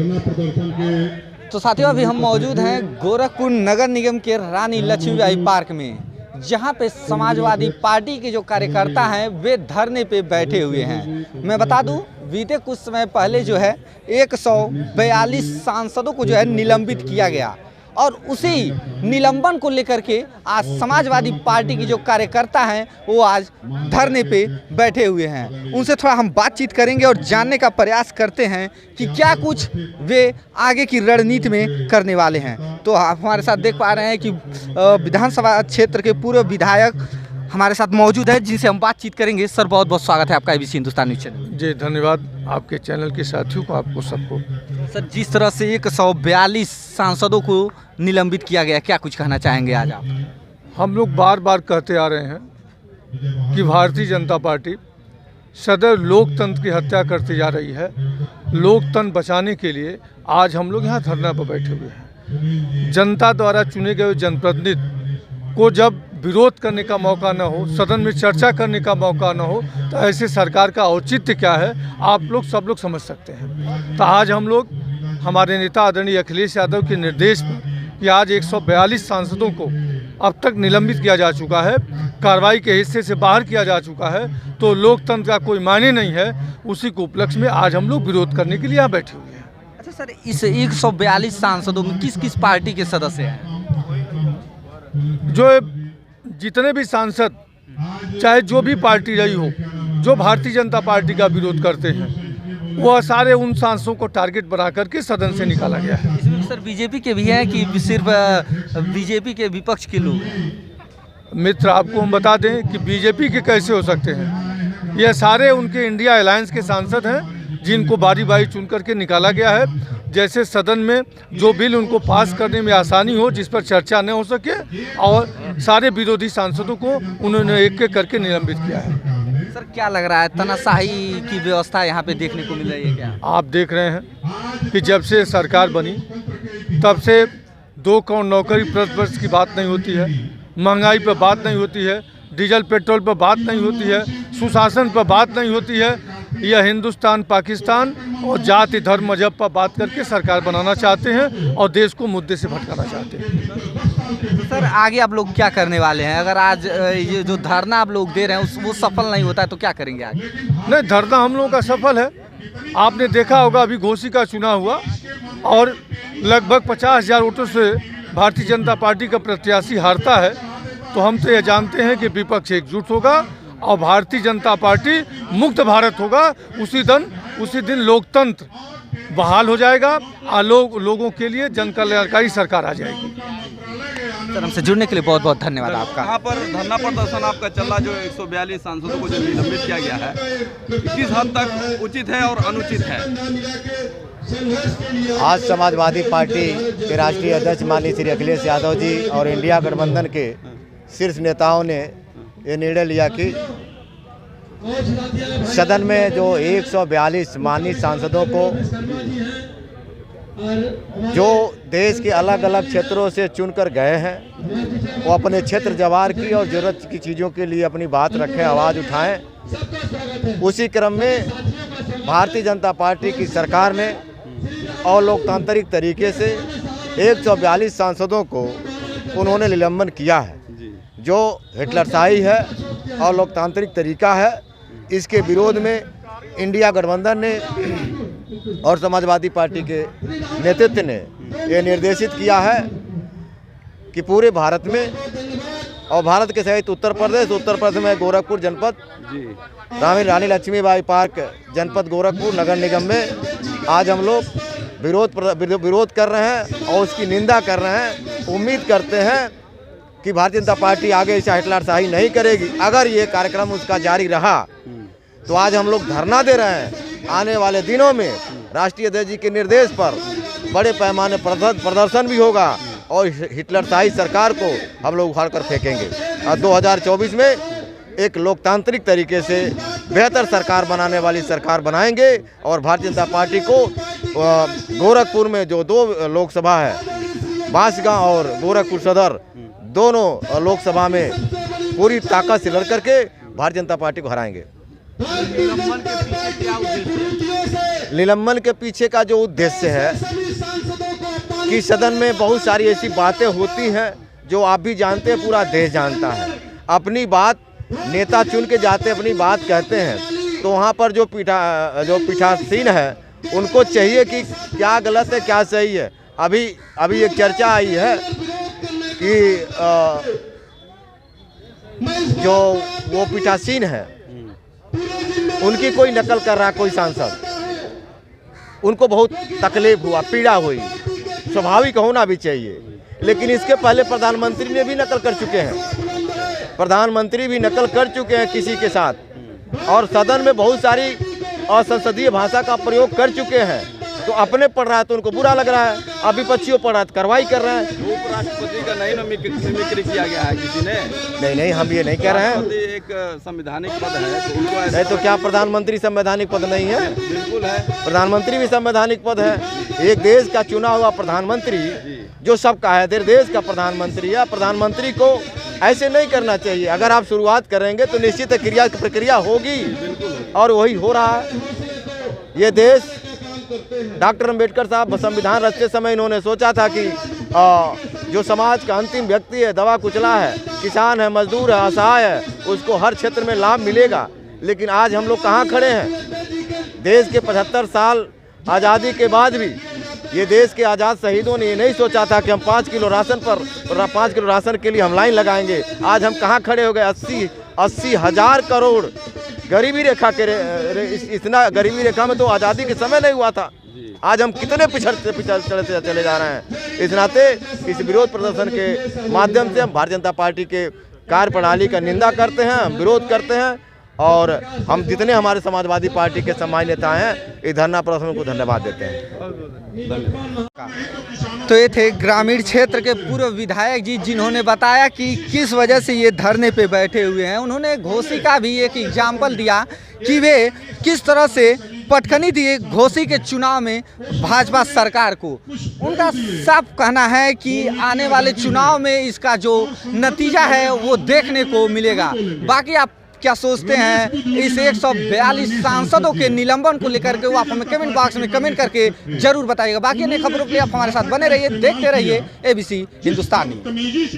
धरना प्रदर्शन के। तो साथियों, अभी हम मौजूद हैं गोरखपुर नगर निगम के रानी लक्ष्मीबाई पार्क में, जहां पे समाजवादी पार्टी के जो कार्यकर्ता हैं वे धरने पे बैठे हुए हैं। मैं बता दूं, बीते कुछ समय पहले जो है 142 सांसदों को जो है निलंबित किया गया, और उसी निलंबन को लेकर के आज समाजवादी पार्टी के जो कार्यकर्ता हैं वो आज धरने पे बैठे हुए हैं। उनसे थोड़ा हम बातचीत करेंगे और जानने का प्रयास करते हैं कि क्या कुछ वे आगे की रणनीति में करने वाले हैं। तो आप हमारे साथ देख पा रहे हैं कि विधानसभा क्षेत्र के पूर्व विधायक हमारे साथ मौजूद है, जिनसे हम बातचीत करेंगे। सर, बहुत बहुत स्वागत है आपका ABC हिंदुस्तान न्यूज़ चैनल। जी धन्यवाद आपके चैनल के साथियों को, आपको सबको। सर, जिस तरह से 142 सांसदों को निलंबित किया गया, क्या कुछ कहना चाहेंगे आज आप? हम लोग बार बार कहते आ रहे हैं कि भारतीय जनता पार्टी सदैव लोकतंत्र की हत्या करती जा रही है। लोकतंत्र बचाने के लिए आज हम लोग यहाँ धरना पर बैठे हुए हैं। जनता द्वारा चुने गए जनप्रतिनिधि को जब विरोध करने का मौका न हो, सदन में चर्चा करने का मौका न हो, तो ऐसे सरकार का औचित्य क्या है आप लोग सब लोग समझ सकते हैं। तो आज हम लोग हमारे नेता आदरणीय अखिलेश यादव के निर्देश पर कि आज 142 सांसदों को अब तक निलंबित किया जा चुका है, कार्रवाई के हिस्से से बाहर किया जा चुका है, तो लोकतंत्र का कोई मायने नहीं है। उसी को उपलक्ष्य में आज हम लोग विरोध करने के लिए यहाँ बैठे हुए हैं। अच्छा सर, इस 142 सांसदों में किस किस पार्टी के सदस्य हैं? जो जितने भी सांसद, चाहे जो भी पार्टी रही हो, जो भारतीय जनता पार्टी का विरोध करते हैं, वह सारे उन सांसदों को टारगेट बना करके सदन से निकाला गया है। इसमें सर बीजेपी के भी हैं कि सिर्फ बीजेपी के विपक्ष के लोग? मित्र, आपको हम बता दें कि बीजेपी के कैसे हो सकते हैं। यह सारे उनके इंडिया अलायंस के सांसद हैं, जिनको बारी बारी चुन करके निकाला गया है। जैसे सदन में जो बिल उनको पास करने में आसानी हो, जिस पर चर्चा न हो सके, और सारे विरोधी सांसदों को उन्होंने एक एक करके निलंबित किया है। सर, क्या लग रहा है, तानाशाही की व्यवस्था यहाँ पे देखने को मिल रही है क्या? आप देख रहे हैं कि जब से सरकार बनी तब से 2 करोड़ नौकरी प्रतिवर्ष की बात नहीं होती है, महंगाई पर बात नहीं होती है, डीजल पेट्रोल पर बात नहीं होती है, सुशासन पर बात नहीं होती है। यह हिंदुस्तान पाकिस्तान और जाति धर्म मजहब पर बात करके सरकार बनाना चाहते हैं और देश को मुद्दे से भटकाना चाहते हैं। सर, आगे आप लोग क्या करने वाले हैं? अगर आज ये जो धरना आप लोग दे रहे हैं वो सफल नहीं होता है तो क्या करेंगे आगे? नहीं, धरना हम लोगों का सफल है। आपने देखा होगा अभी घोसी का चुनाव हुआ और लगभग 50,000 वोटों से भारतीय जनता पार्टी का प्रत्याशी हारता है, तो हम तो ये जानते हैं कि विपक्ष एकजुट होगा और भारतीय जनता पार्टी मुक्त भारत होगा। उसी दिन लोकतंत्र बहाल हो जाएगा और लोगों के लिए जन कल्याणकारी सरकार आ जाएगी। सर, हमसे जुड़ने के लिए बहुत बहुत धन्यवाद आपका। यहाँ पर धरना प्रदर्शन आपका चल रहा, जो 142 सांसदों को जो निलंबित किया गया है, किस हद तक उचित है और अनुचित है? आज समाजवादी पार्टी के राष्ट्रीय अध्यक्ष माननीय श्री अखिलेश यादव जी और इंडिया गठबंधन के शीर्ष नेताओं ने ये निर्णय लिया कि सदन में जो 142 माननीय सांसदों को जो देश के अलग अलग क्षेत्रों से चुनकर गए हैं, वो अपने क्षेत्र जवार की और जरूरत की चीज़ों के लिए अपनी बात रखें, आवाज़ उठाएं। उसी क्रम में भारतीय जनता पार्टी की सरकार ने और लोकतांत्रिक तरीके से 142 सांसदों को उन्होंने निलंबन किया है, जो हिटलरशाही है और लोकतांत्रिक तरीका है। इसके विरोध में इंडिया गठबंधन ने और समाजवादी पार्टी के नेतृत्व ने यह निर्देशित किया है कि पूरे भारत में और भारत के सहित उत्तर प्रदेश में गोरखपुर जनपद रानी लक्ष्मीबाई पार्क जनपद गोरखपुर नगर निगम में आज हम लोग विरोध कर रहे हैं और उसकी निंदा कर रहे हैं। उम्मीद करते हैं कि भारतीय जनता पार्टी आगे ऐसा हिटलरशाही नहीं करेगी। अगर ये कार्यक्रम उसका जारी रहा तो आज हम लोग धरना दे रहे हैं। आने वाले दिनों में राष्ट्रीय अध्यक्ष जी के निर्देश पर बड़े पैमाने प्रदर्शन भी होगा और हिटलरशाही सरकार को हम लोग उखाड़ कर फेंकेंगे और 2024 में एक लोकतांत्रिक तरीके से बेहतर सरकार बनाने वाली सरकार बनाएंगे। और भारतीय जनता पार्टी को गोरखपुर में जो 2 लोकसभा है, बांसगांव और गोरखपुर सदर, दोनों लोकसभा में पूरी ताकत से लड़ करके भारतीय जनता पार्टी को हराएंगे। निलंबन के पीछे का जो उद्देश्य है कि सदन में बहुत सारी ऐसी बातें होती हैं जो आप भी जानते हैं, पूरा देश जानता है। अपनी बात नेता चुन के जाते अपनी बात कहते हैं, तो वहाँ पर जो पीठासीन है उनको चाहिए कि क्या गलत है क्या सही है। अभी एक चर्चा आई है कि जो वो पीठासीन है उनकी कोई नकल कर रहा कोई सांसद, उनको बहुत तकलीफ हुआ, पीड़ा हुई, स्वाभाविक होना भी चाहिए। लेकिन इसके पहले प्रधानमंत्री ने भी नकल कर चुके हैं, प्रधानमंत्री भी नकल कर चुके हैं किसी के साथ, और सदन में बहुत सारी असंसदीय भाषा का प्रयोग कर चुके हैं। तो अपने पढ़ रहा है तो उनको बुरा लग रहा है, अब विपक्षियों पढ़ रहा है तो कार्रवाई कर रहे हैं। उपराष्ट्रपति का नहीं ना मिमिक्री किया गया है किसी ने? नहीं, हम ये नहीं कह रहे हैं। एक संवैधानिक पद है तो उनको नहीं तो क्या प्रधानमंत्री संवैधानिक पद नहीं है? बिल्कुल है, प्रधानमंत्री भी संवैधानिक पद है। एक देश का चुना हुआ प्रधानमंत्री जो सबका है, देश का प्रधानमंत्री है। प्रधानमंत्री को ऐसे नहीं करना चाहिए। अगर आप शुरुआत करेंगे तो निश्चित प्रक्रिया होगी, और वही हो रहा है। ये देश डॉक्टर अंबेडकर साहब संविधान रचते समय इन्होंने सोचा था कि जो समाज का अंतिम व्यक्ति है, दबा कुचला है, किसान है, मजदूर है, असहाय है, उसको हर क्षेत्र में लाभ मिलेगा। लेकिन आज हम लोग कहाँ खड़े हैं? देश के 75 साल आज़ादी के बाद भी ये देश के आज़ाद शहीदों ने ये नहीं सोचा था कि हम 5 किलो राशन के लिए हम लाइन लगाएंगे। आज हम कहाँ खड़े हो गए? 80 हजार करोड़ गरीबी रेखा के इतना गरीबी रेखा में तो आज़ादी के समय नहीं हुआ था। आज हम कितने पिछड़ते चले जा रहे हैं। इस नाते इस विरोध प्रदर्शन के माध्यम से हम भारतीय जनता पार्टी के कार्यप्रणाली का निंदा करते हैं, हम विरोध करते हैं, और हम जितने हमारे समाजवादी पार्टी के सम्मानित नेता हैं इस धरना प्रदर्शन को धन्यवाद देते हैं। तो ये थे ग्रामीण क्षेत्र के पूर्व विधायक जी, जिन्होंने बताया कि किस वजह से ये धरने पे बैठे हुए हैं। उन्होंने घोसी का भी एक एग्जाम्पल दिया कि वे किस तरह से पटखनी दिए घोसी के चुनाव में भाजपा सरकार को। उनका साफ कहना है कि आने वाले चुनाव में इसका जो नतीजा है वो देखने को मिलेगा। बाकी आप क्या सोचते हैं इस 142 सांसदों के निलंबन को लेकर के, वो आप हमें कमेंट बॉक्स में कमेंट करके जरूर बताइएगा। बाकी अन्य खबरों के लिए आप हमारे साथ बने रहिए, देखते रहिए ABC हिंदुस्तानी।